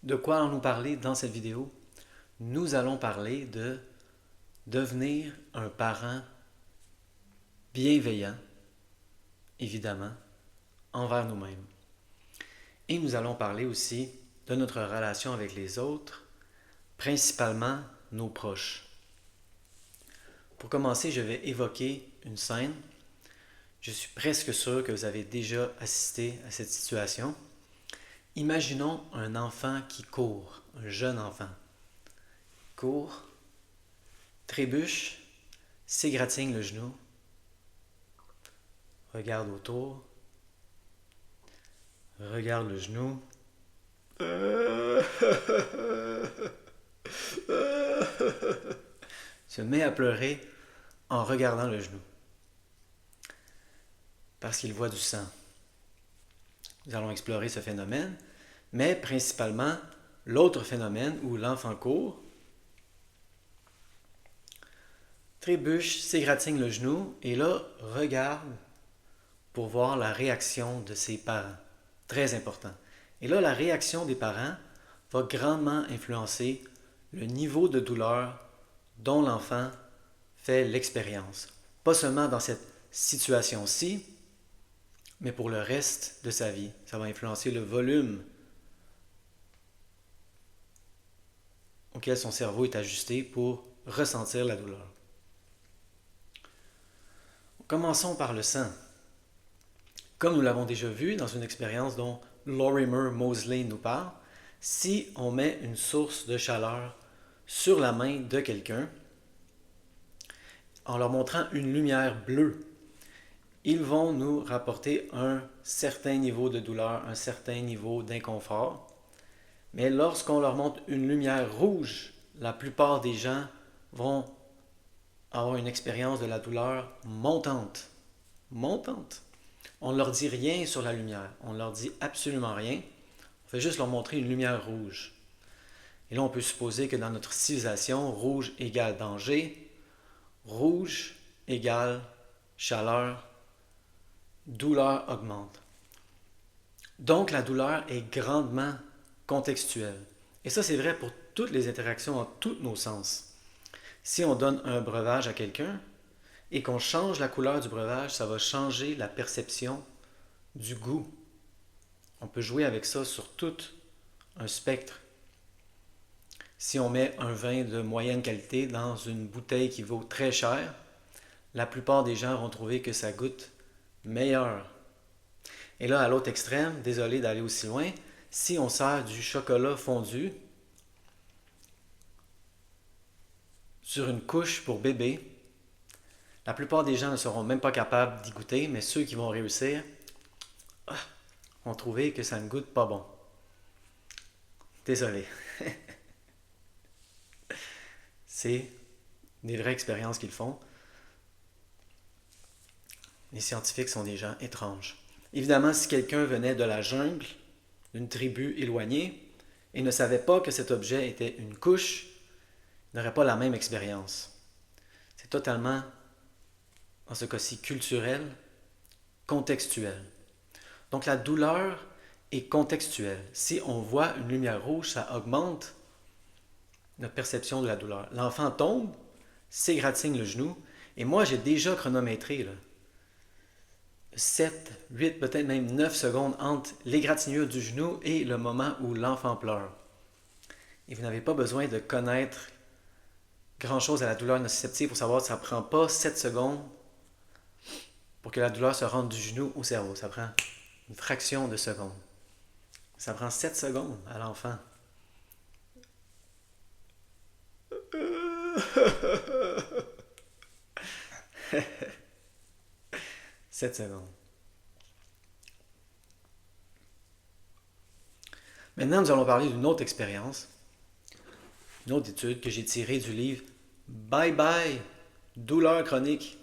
De quoi allons-nous parler dans cette vidéo? Nous allons parler de devenir un parent bienveillant, évidemment, envers nous-mêmes. Et nous allons parler aussi de notre relation avec les autres, principalement nos proches. Pour commencer, je vais évoquer une scène. Je suis presque sûr que vous avez déjà assisté à cette situation. Imaginons un enfant qui court, un jeune enfant. Court, trébuche, s'égratigne le genou, regarde autour, regarde le genou, se met à pleurer en regardant le genou, parce qu'il voit du sang. Nous allons explorer ce phénomène, mais principalement l'autre phénomène où l'enfant court, trébuche, s'égratigne le genou et là regarde pour voir la réaction de ses parents. Très important. Et là, la réaction des parents va grandement influencer le niveau de douleur dont l'enfant fait l'expérience. Pas seulement dans cette situation-ci, mais pour le reste de sa vie. Ça va influencer le volume auquel son cerveau est ajusté pour ressentir la douleur. Commençons par le sang. Comme nous l'avons déjà vu dans une expérience dont Lorimer Moseley nous parle, si on met une source de chaleur sur la main de quelqu'un, en leur montrant une lumière bleue, ils vont nous rapporter un certain niveau de douleur, un certain niveau d'inconfort. Mais lorsqu'on leur montre une lumière rouge, la plupart des gens vont avoir une expérience de la douleur montante. Montante. On ne leur dit rien sur la lumière. On ne leur dit absolument rien. On fait juste leur montrer une lumière rouge. Et là, on peut supposer que dans notre civilisation, rouge égale danger, rouge égale chaleur, douleur augmente. Donc, la douleur est grandement contextuelle. Et ça, c'est vrai pour toutes les interactions en tous nos sens. Si on donne un breuvage à quelqu'un et qu'on change la couleur du breuvage, ça va changer la perception du goût. On peut jouer avec ça sur tout un spectre. Si on met un vin de moyenne qualité dans une bouteille qui vaut très cher, la plupart des gens vont trouver que ça goûte meilleur. Et là, à l'autre extrême, désolé d'aller aussi loin, si on sert du chocolat fondu sur une couche pour bébé, la plupart des gens ne seront même pas capables d'y goûter, mais ceux qui vont réussir vont trouver que ça ne goûte pas bon. Désolé. C'est des vraies expériences qu'ils font. Les scientifiques sont des gens étranges. Évidemment, si quelqu'un venait de la jungle, d'une tribu éloignée, et ne savait pas que cet objet était une couche, il n'aurait pas la même expérience. C'est totalement, en ce cas-ci, culturel, contextuel. Donc la douleur est contextuelle. Si on voit une lumière rouge, ça augmente notre perception de la douleur. L'enfant tombe, s'égratigne le genou, et moi j'ai déjà chronométré là, 7, 8, peut-être même 9 secondes entre l'égratignure du genou et le moment où l'enfant pleure. Et vous n'avez pas besoin de connaître grand-chose à la douleur nociceptive pour savoir que ça ne prend pas 7 secondes pour que la douleur se rende du genou au cerveau. Ça prend une fraction de seconde. Ça prend 7 secondes à l'enfant. 7 secondes. Maintenant, nous allons parler d'une autre expérience, une autre étude que j'ai tirée du livre Bye Bye, douleur chronique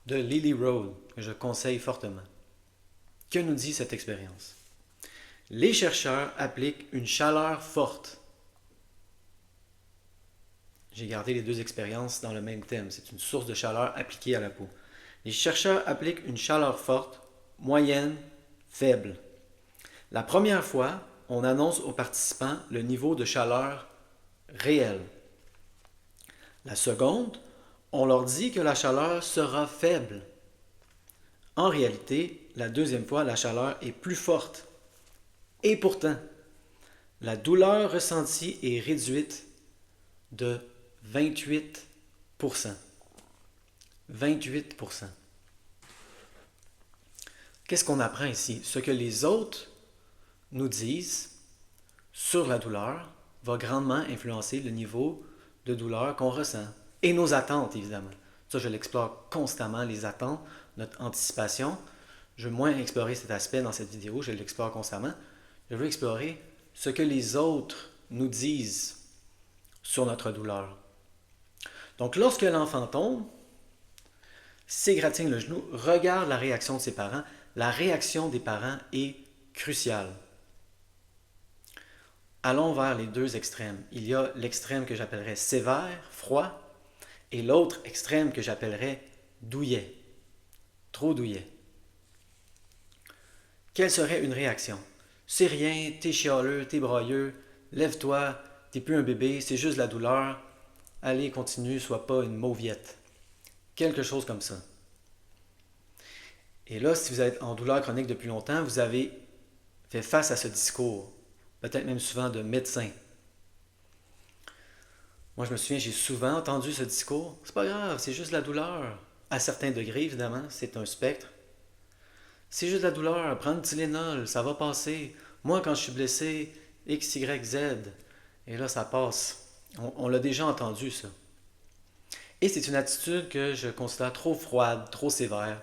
de Lily Rhodes, que je conseille fortement. Que nous dit cette expérience? Les chercheurs appliquent une chaleur forte. J'ai gardé les deux expériences dans le même thème. C'est une source de chaleur appliquée à la peau. Les chercheurs appliquent une chaleur forte, moyenne, faible. La première fois, on annonce aux participants le niveau de chaleur réel. La seconde, on leur dit que la chaleur sera faible. En réalité, la deuxième fois, la chaleur est plus forte. Et pourtant, la douleur ressentie est réduite de 28%. 28%. Qu'est-ce qu'on apprend ici? Ce que les autres nous disent sur la douleur va grandement influencer le niveau de douleur qu'on ressent. Et nos attentes, évidemment. Ça, je l'explore constamment, les attentes, notre anticipation. Je veux moins explorer cet aspect dans cette vidéo, je l'explore constamment. Je veux explorer ce que les autres nous disent sur notre douleur. Donc, lorsque l'enfant tombe, s'égratigne le genou, regarde la réaction de ses parents. La réaction des parents est cruciale. Allons vers les deux extrêmes. Il y a l'extrême que j'appellerais sévère, froid, et l'autre extrême que j'appellerais douillet, trop douillet. Quelle serait une réaction? C'est rien, t'es chialeux, t'es broyeux, lève-toi, t'es plus un bébé, c'est juste la douleur. Allez, continue, sois pas une mauviette. Quelque chose comme ça. Et là, si vous êtes en douleur chronique depuis longtemps, vous avez fait face à ce discours, peut-être même souvent de médecin. Moi, je me souviens, j'ai souvent entendu ce discours. C'est pas grave, c'est juste la douleur. À certains degrés, évidemment, c'est un spectre. C'est juste la douleur, prends du Tylenol, ça va passer. Moi, quand je suis blessé, X, Y, Z. Et là, ça passe. On l'a déjà entendu, ça. Et c'est une attitude que je considère trop froide, trop sévère.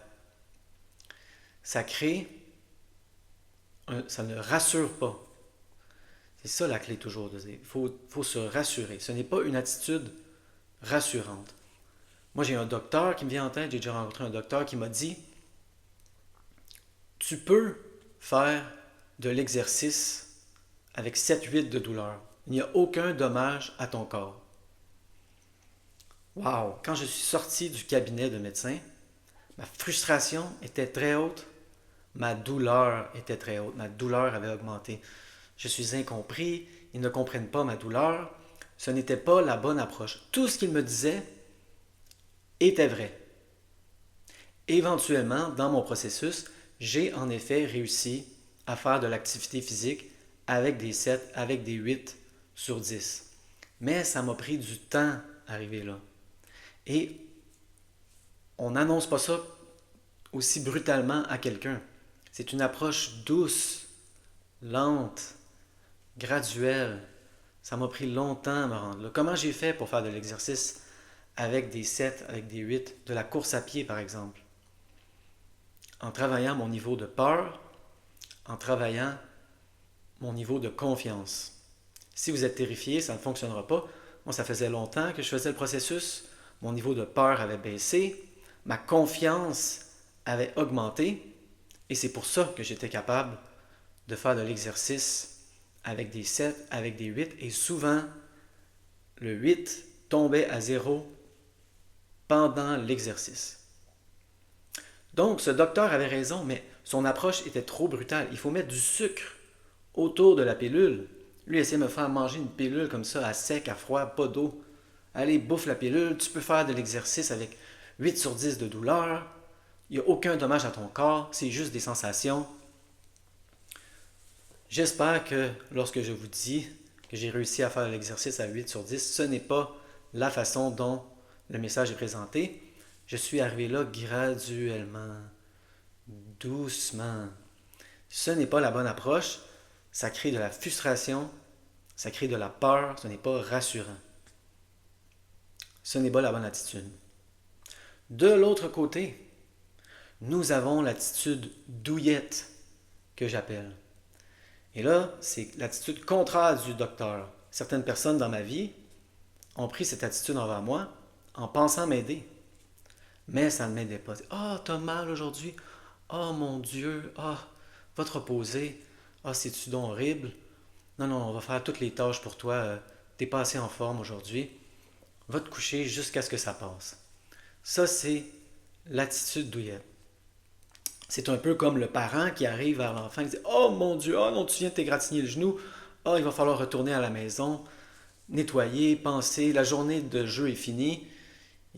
Ça ne rassure pas. C'est ça la clé toujours de dire. Il faut se rassurer. Ce n'est pas une attitude rassurante. Moi, j'ai un docteur qui me vient en tête, j'ai déjà rencontré un docteur qui m'a dit tu peux faire de l'exercice avec 7-8 de douleur. Il n'y a aucun dommage à ton corps. Wow! Quand je suis sorti du cabinet de médecin, ma frustration était très haute, ma douleur était très haute, ma douleur avait augmenté. Je suis incompris, ils ne comprennent pas ma douleur, ce n'était pas la bonne approche. Tout ce qu'ils me disaient était vrai. Éventuellement, dans mon processus, j'ai en effet réussi à faire de l'activité physique avec des 7, avec des 8 sur 10. Mais ça m'a pris du temps à arriver là. Et on n'annonce pas ça aussi brutalement à quelqu'un. C'est une approche douce, lente, graduelle. Ça m'a pris longtemps à me rendre là. Comment j'ai fait pour faire de l'exercice avec des 7, avec des 8, de la course à pied par exemple? En travaillant mon niveau de peur, en travaillant mon niveau de confiance. Si vous êtes terrifié, ça ne fonctionnera pas. Moi, ça faisait longtemps que je faisais le processus. Mon niveau de peur avait baissé. Ma confiance avait augmenté. Et c'est pour ça que j'étais capable de faire de l'exercice avec des 7, avec des 8. Et souvent, le 8 tombait à zéro pendant l'exercice. Donc, ce docteur avait raison, mais son approche était trop brutale. Il faut mettre du sucre autour de la pilule. Lui essaie de me faire manger une pilule comme ça, à sec, à froid, pas d'eau. Allez, bouffe la pilule, tu peux faire de l'exercice avec 8 sur 10 de douleur. Il n'y a aucun dommage à ton corps, c'est juste des sensations. J'espère que lorsque je vous dis que j'ai réussi à faire l'exercice à 8 sur 10, ce n'est pas la façon dont le message est présenté. Je suis arrivé là graduellement, doucement. Ce n'est pas la bonne approche. Ça crée de la frustration, ça crée de la peur, ce n'est pas rassurant. Ce n'est pas la bonne attitude. De l'autre côté, nous avons l'attitude douillette que j'appelle. Et là, c'est l'attitude contraire du docteur. Certaines personnes dans ma vie ont pris cette attitude envers moi en pensant m'aider. Mais ça ne m'aidait pas. Ah, oh, t'as mal aujourd'hui. Ah, oh, mon Dieu. Ah, oh, va te reposer. Ah, c'est-tu donc horrible? Non, non, on va faire toutes les tâches pour toi. T'es pas assez en forme aujourd'hui. Va te coucher jusqu'à ce que ça passe. Ça, c'est l'attitude douillette. C'est un peu comme le parent qui arrive vers l'enfant et dit: Oh mon Dieu, oh non, tu viens de t'égratigner le genou, oh, il va falloir retourner à la maison, nettoyer, penser, la journée de jeu est finie,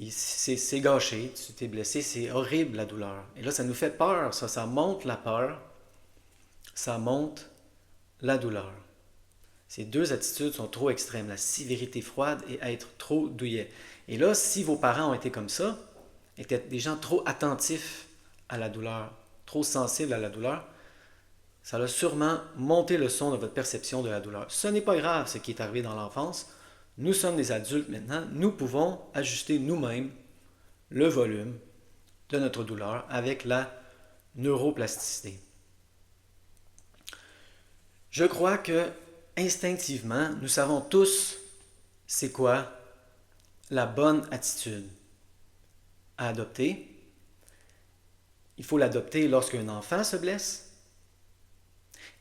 c'est gâché, tu t'es blessé, c'est horrible la douleur. Et là, ça nous fait peur, ça monte la peur, ça monte la douleur. Ces deux attitudes sont trop extrêmes, la sévérité froide et être trop douillet. Et là, si vos parents ont été comme ça, étaient des gens trop attentifs à la douleur, trop sensibles à la douleur, ça a sûrement monté le son de votre perception de la douleur. Ce n'est pas grave ce qui est arrivé dans l'enfance. Nous sommes des adultes maintenant. Nous pouvons ajuster nous-mêmes le volume de notre douleur avec la neuroplasticité. Je crois que instinctivement, nous savons tous c'est quoi la bonne attitude à adopter. Il faut l'adopter lorsqu'un enfant se blesse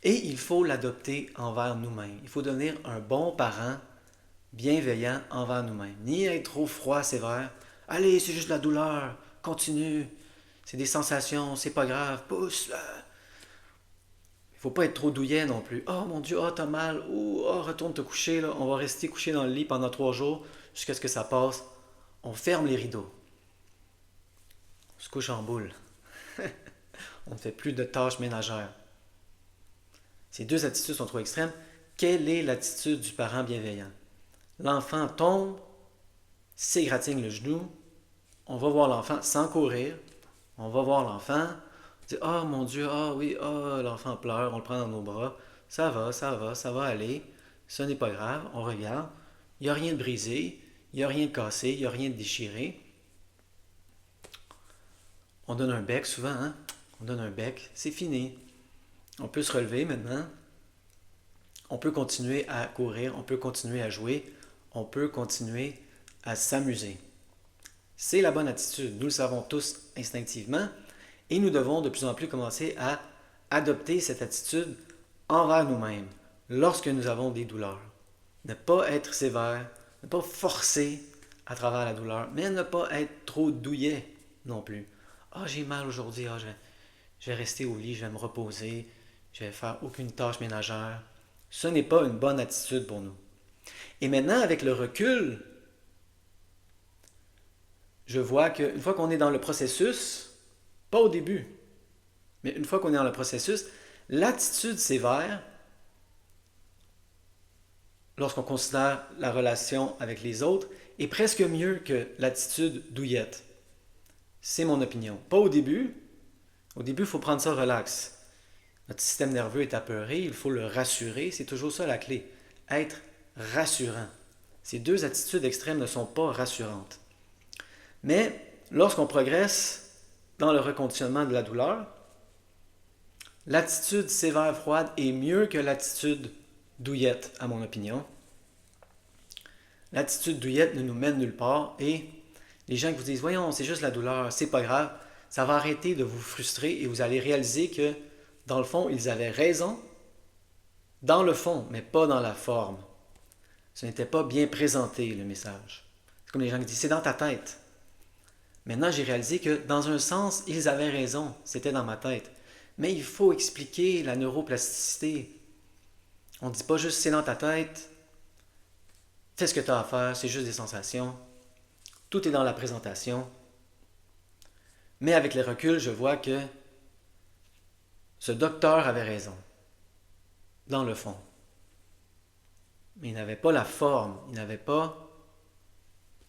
et il faut l'adopter envers nous-mêmes. Il faut devenir un bon parent bienveillant envers nous-mêmes. Ni être trop froid, sévère. Allez, c'est juste la douleur, continue. C'est des sensations, c'est pas grave, pousse. Il faut pas être trop douillet non plus. Oh mon Dieu, oh t'as mal, oh retourne te coucher, là. On va rester couché dans le lit pendant 3 jours jusqu'à ce que ça passe. On ferme les rideaux. On se couche en boule. On ne fait plus de tâches ménagères. Ces deux attitudes sont trop extrêmes. Quelle est l'attitude du parent bienveillant? L'enfant tombe, s'égratigne le genou, on va voir l'enfant sans courir, on va voir l'enfant, on dit: Oh mon Dieu, ah oui, l'enfant pleure, on le prend dans nos bras, ça va aller, ce n'est pas grave, on regarde, il n'y a rien de brisé, il n'y a rien de cassé, il n'y a rien de déchiré. On donne un bec souvent, hein? On donne un bec, c'est fini. On peut se relever maintenant, on peut continuer à courir, on peut continuer à jouer, on peut continuer à s'amuser. C'est la bonne attitude, nous le savons tous instinctivement, et nous devons de plus en plus commencer à adopter cette attitude envers nous-mêmes lorsque nous avons des douleurs. Ne pas être sévère, ne pas forcer à travers la douleur, mais ne pas être trop douillet non plus. Ah, j'ai mal aujourd'hui, je vais rester au lit, je vais me reposer, je vais faire aucune tâche ménagère. Ce n'est pas une bonne attitude pour nous. Et maintenant, avec le recul, je vois qu'une fois qu'on est dans le processus, pas au début, mais une fois qu'on est dans le processus, l'attitude sévère, lorsqu'on considère la relation avec les autres, est presque mieux que l'attitude douillette. C'est mon opinion. Pas au début. Au début, il faut prendre ça relax. Notre système nerveux est apeuré, il faut le rassurer. C'est toujours ça la clé. Être rassurant. Ces deux attitudes extrêmes ne sont pas rassurantes. Mais lorsqu'on progresse dans le reconditionnement de la douleur, l'attitude sévère-froide est mieux que l'attitude douillette, à mon opinion. L'attitude douillette ne nous mène nulle part et les gens qui vous disent: Voyons, c'est juste la douleur, c'est pas grave, ça va arrêter de vous frustrer et vous allez réaliser que, dans le fond, ils avaient raison, dans le fond, mais pas dans la forme. Ce n'était pas bien présenté, le message. C'est comme les gens qui disent: C'est dans ta tête. Maintenant, j'ai réalisé que, dans un sens, ils avaient raison, c'était dans ma tête. Mais il faut expliquer la neuroplasticité. On ne dit pas juste: c'est dans ta tête, fais ce que tu as à faire, c'est juste des sensations. Tout est dans la présentation. Mais avec le recul, je vois que ce docteur avait raison, dans le fond. Mais il n'avait pas la forme, il n'avait pas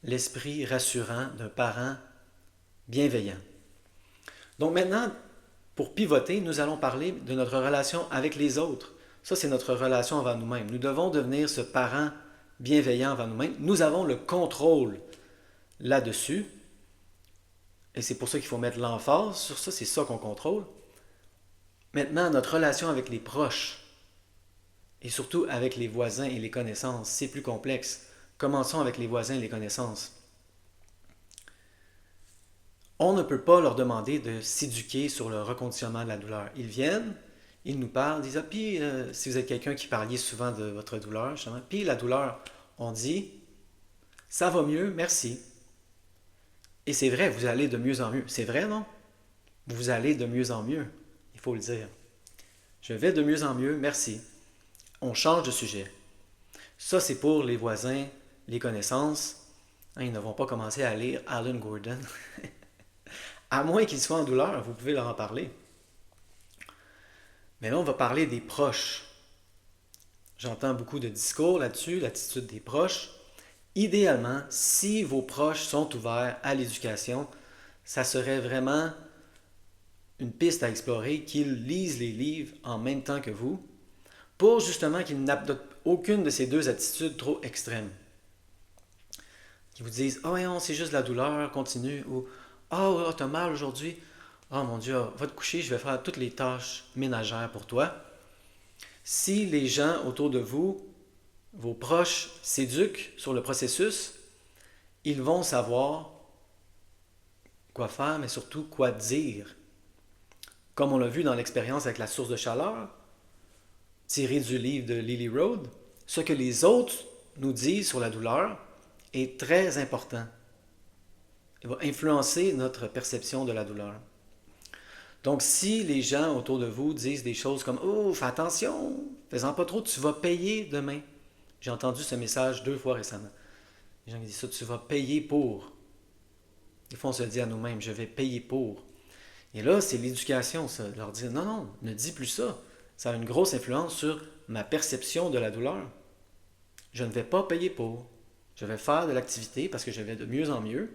l'esprit rassurant d'un parent bienveillant. Donc maintenant, pour pivoter, nous allons parler de notre relation avec les autres. Ça, c'est notre relation envers nous-mêmes. Nous devons devenir ce parent bienveillant envers nous-mêmes. Nous avons le contrôle là-dessus. Et c'est pour ça qu'il faut mettre l'emphase sur ça, c'est ça qu'on contrôle. Maintenant, notre relation avec les proches, et surtout avec les voisins et les connaissances, c'est plus complexe. Commençons avec les voisins et les connaissances. On ne peut pas leur demander de s'éduquer sur le reconditionnement de la douleur. Ils viennent, ils nous parlent, disent: puis si vous êtes quelqu'un qui parliez souvent de votre douleur, justement, puis la douleur, on dit: ça va mieux, merci. Et c'est vrai, vous allez de mieux en mieux. C'est vrai, non? Vous allez de mieux en mieux, il faut le dire. Je vais de mieux en mieux, merci. On change de sujet. Ça, c'est pour les voisins, les connaissances. Hein, ils ne vont pas commencer à lire Alan Gordon. À moins qu'ils soient en douleur, vous pouvez leur en parler. Mais là, on va parler des proches. J'entends beaucoup de discours là-dessus, l'attitude des proches. Idéalement, si vos proches sont ouverts à l'éducation, ça serait vraiment une piste à explorer qu'ils lisent les livres en même temps que vous pour justement qu'ils n'adoptent aucune de ces deux attitudes trop extrêmes. Qui vous disent « Ah, oh, non, c'est juste la douleur, continue » ou « Ah, oh, t'as mal aujourd'hui, oh mon Dieu, va te coucher, je vais faire toutes les tâches ménagères pour toi. » Si les gens autour de vous, vos proches, s'éduquent sur le processus, ils vont savoir quoi faire, mais surtout quoi dire. Comme on l'a vu dans l'expérience avec la source de chaleur, tirée du livre de Lily Road, ce que les autres nous disent sur la douleur est très important. Il va influencer notre perception de la douleur. Donc, si les gens autour de vous disent des choses comme « Oh, fais attention, fais-en pas trop, tu vas payer demain. » J'ai entendu ce message 2 fois récemment. Les gens qui disent ça, tu vas payer pour. Des fois, on se le dit à nous-mêmes, je vais payer pour. Et là, c'est l'éducation, ça. De leur dire, non, non, ne dis plus ça. Ça a une grosse influence sur ma perception de la douleur. Je ne vais pas payer pour. Je vais faire de l'activité parce que je vais de mieux en mieux.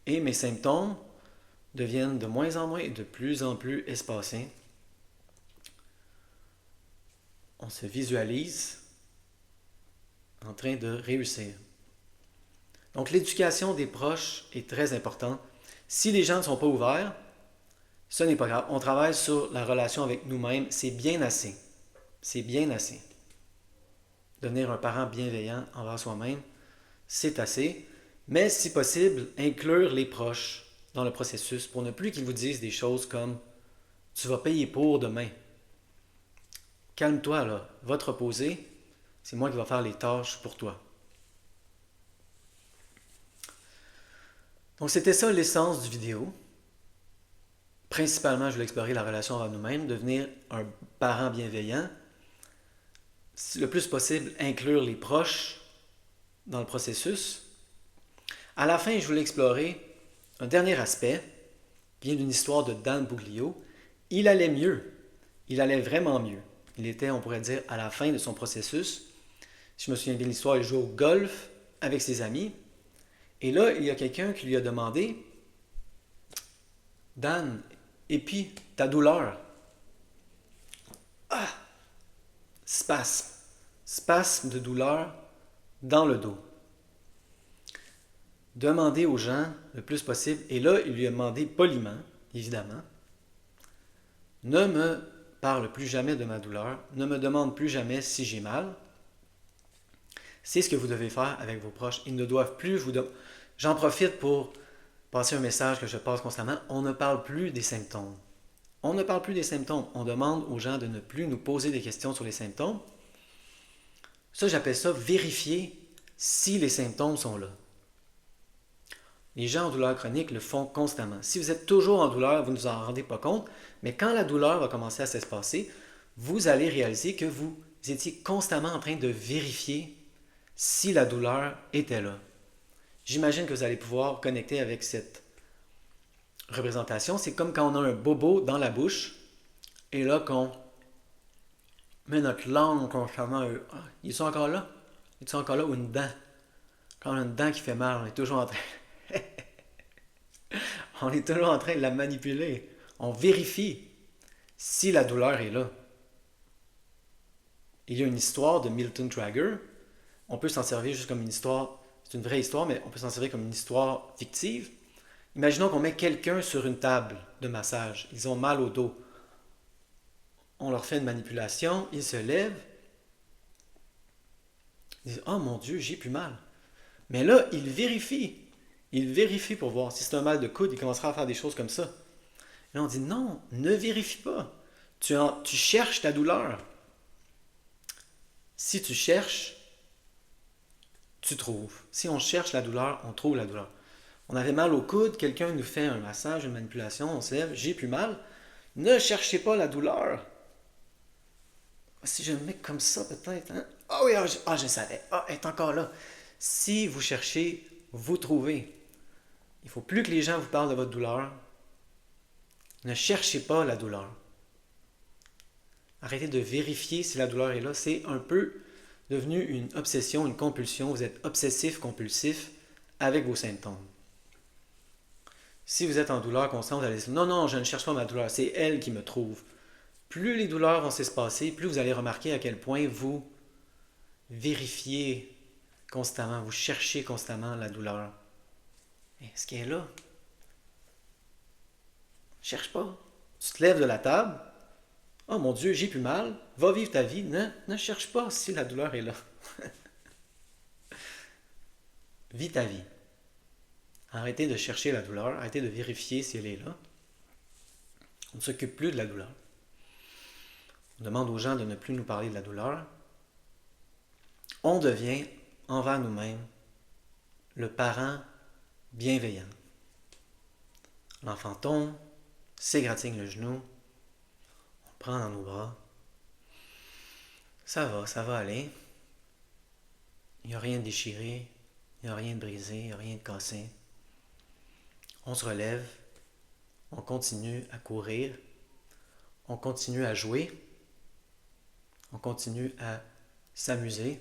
Et mes symptômes deviennent de moins en moins et de plus en plus espacés. On se visualise en train de réussir. Donc l'éducation des proches est très importante. Si les gens ne sont pas ouverts, ce n'est pas grave. On travaille sur la relation avec nous-mêmes. C'est bien assez. C'est bien assez. Devenir un parent bienveillant envers soi-même, c'est assez. Mais si possible, inclure les proches dans le processus pour ne plus qu'ils vous disent des choses comme « Tu vas payer pour demain ». Calme-toi là, va te reposer, c'est moi qui vais faire les tâches pour toi. Donc c'était ça l'essence du vidéo. Principalement, je voulais explorer la relation avec nous-mêmes, devenir un parent bienveillant. Le plus possible, inclure les proches dans le processus. À la fin, je voulais explorer un dernier aspect, qui vient d'une histoire de Dan Buglio. Il allait mieux. Il allait vraiment mieux. Il était, on pourrait dire, à la fin de son processus. Si je me souviens bien de l'histoire, il jouait au golf avec ses amis. Et là, il y a quelqu'un qui lui a demandé « Dan, et puis ta douleur? » Ah! Spasme. Spasme de douleur dans le dos. Demandez aux gens le plus possible, et là, il lui a demandé poliment, évidemment, ne me parle plus jamais de ma douleur, ne me demande plus jamais si j'ai mal. C'est ce que vous devez faire avec vos proches. Ils ne doivent plus vous demander. J'en profite pour passer un message que je passe constamment. On ne parle plus des symptômes. On ne parle plus des symptômes. On demande aux gens de ne plus nous poser des questions sur les symptômes. Ça, j'appelle ça vérifier si les symptômes sont là. Les gens en douleur chronique le font constamment. Si vous êtes toujours en douleur, vous ne vous en rendez pas compte, mais quand la douleur va commencer à s'espacer, vous allez réaliser que vous étiez constamment en train de vérifier si la douleur était là. J'imagine que vous allez pouvoir connecter avec cette représentation. C'est comme quand on a un bobo dans la bouche et là qu'on met notre langue constamment. Ah, ils sont encore là? Ils sont encore là ou une dent? Quand on a une dent qui fait mal, on est toujours en train. On est toujours en train de la manipuler. On vérifie si la douleur est là. Il y a une histoire de Milton Trager. On peut s'en servir juste comme une histoire. C'est une vraie histoire, mais on peut s'en servir comme une histoire fictive. Imaginons qu'on met quelqu'un sur une table de massage. Ils ont mal au dos. On leur fait une manipulation. Ils se lèvent. Ils disent « Oh mon Dieu, j'ai plus mal. » Mais là, ils vérifient. Il vérifie pour voir. Si c'est un mal de coude, il commencera à faire des choses comme ça. Et là, on dit non, ne vérifie pas. Tu cherches ta douleur. Si tu cherches, tu trouves. Si on cherche la douleur, on trouve la douleur. On avait mal au coude, quelqu'un nous fait un massage, une manipulation, on se lève, j'ai plus mal. Ne cherchez pas la douleur. Si je me mets comme ça, peut-être. Hein? Ah oui, je savais. Ah, elle est encore là. Si vous cherchez, vous trouvez. Il ne faut plus que les gens vous parlent de votre douleur. Ne cherchez pas la douleur. Arrêtez de vérifier si la douleur est là. C'est un peu devenu une obsession, une compulsion. Vous êtes obsessif-compulsif avec vos symptômes. Si vous êtes en douleur constante, vous allez dire non, non, je ne cherche pas ma douleur, c'est elle qui me trouve. Plus les douleurs vont s'espacer, plus vous allez remarquer à quel point vous vérifiez constamment, vous cherchez constamment la douleur. Est-ce qu'elle est là? Cherche pas. Tu te lèves de la table. Oh mon Dieu, j'ai plus mal. Va vivre ta vie. Ne cherche pas si la douleur est là. Vis ta vie. Arrêtez de chercher la douleur. Arrêtez de vérifier si elle est là. On ne s'occupe plus de la douleur. On demande aux gens de ne plus nous parler de la douleur. On devient, envers nous-mêmes, le parent bienveillant. L'enfant tombe, s'égratigne le genou, on le prend dans nos bras. Ça va aller. Il n'y a rien de déchiré, il n'y a rien de brisé, il n'y a rien de cassé. On se relève, on continue à courir, on continue à jouer, on continue à s'amuser.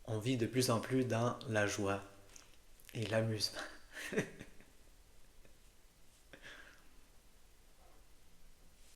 On vit de plus en plus dans la joie et l'amusement.